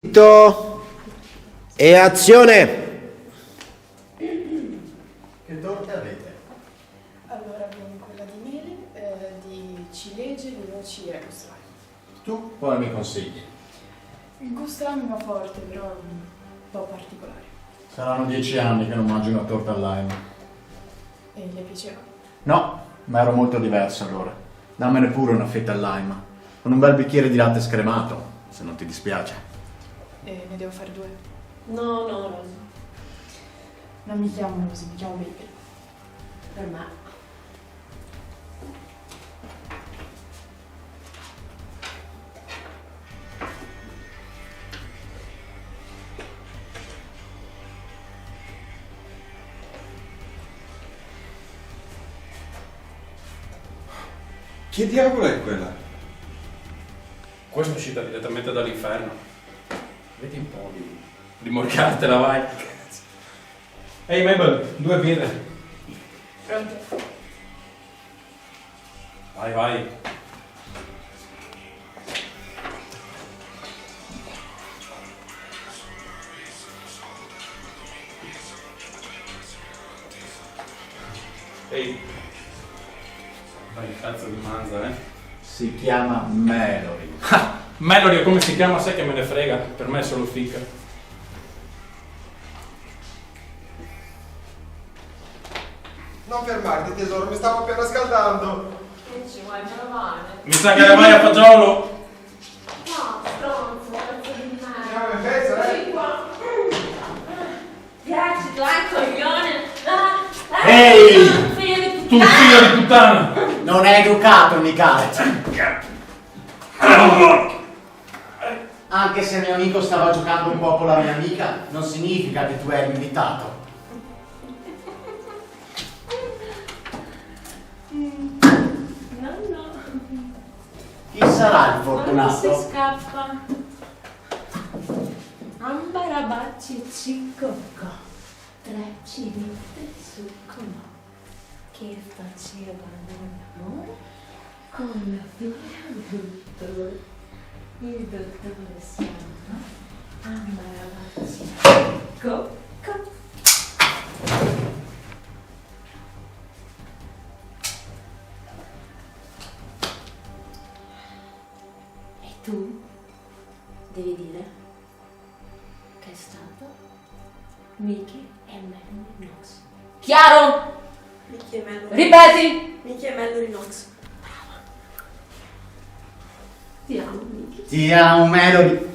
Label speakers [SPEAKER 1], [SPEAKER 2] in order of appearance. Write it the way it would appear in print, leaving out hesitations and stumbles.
[SPEAKER 1] E azione!
[SPEAKER 2] Che torte avete?
[SPEAKER 3] Allora abbiamo quella di mele, di ciliegie, di noci e pastrami.
[SPEAKER 2] Tu poi mi consigli?
[SPEAKER 3] Il gusto là mi va forte, però è un po' particolare.
[SPEAKER 2] Saranno 10 anni che non mangio una torta al lime.
[SPEAKER 3] E le piaceva?
[SPEAKER 2] No, ma ero molto diverso allora. Dammene pure una fetta al lime. Con un bel bicchiere di latte scremato, se non ti dispiace.
[SPEAKER 3] E ne devo fare 2?
[SPEAKER 4] No, Rosy.
[SPEAKER 3] Non mi chiamo Rosy, mi chiamo Baby.
[SPEAKER 4] Per me.
[SPEAKER 5] Che diavolo è quella?
[SPEAKER 6] Questa è uscita direttamente dall'inferno. Vedi un po' di morcartela, vai. Ehi Mabel, 2 birre.
[SPEAKER 3] Pronto?
[SPEAKER 6] Vai. Ehi. Vai, cazzo di manza, eh?
[SPEAKER 2] Si chiama Mallory.
[SPEAKER 6] Melody, come si chiama? Sai che me ne frega? Per me è solo ficca.
[SPEAKER 5] Non fermarti tesoro, mi stavo appena scaldando.
[SPEAKER 4] Che ci vuoi provare?
[SPEAKER 6] Mi sa che vai a fagiolo.
[SPEAKER 4] No, stronzo, pezzo di
[SPEAKER 5] Andiamo in
[SPEAKER 4] merda.
[SPEAKER 5] pezzo,
[SPEAKER 4] Vieni qua. Piaci, tu hai coglione.
[SPEAKER 2] Ehi!
[SPEAKER 6] Tu figlio di puttana.
[SPEAKER 2] Non è educato, Nicale. Anche se mio amico stava giocando un po' con la mia amica, non significa che tu eri invitato.
[SPEAKER 4] No.
[SPEAKER 2] Chi sarà il
[SPEAKER 4] Quando si
[SPEAKER 2] fortunato?
[SPEAKER 4] scappa. Ambarabacci cicocco. 3 civite su comò. Che facevano l'amore con la figlia del dottore. Il dottore si chiama Ambarabacci cicocco. E tu devi dire che è stato Mickey e Melanie Knox. Chiaro?
[SPEAKER 7] Mickey e Mallory.
[SPEAKER 4] Ripeti!
[SPEAKER 7] Mickey e Mallory Knox.
[SPEAKER 4] Ti amo, Mickey.
[SPEAKER 2] Ti amo, Mallory.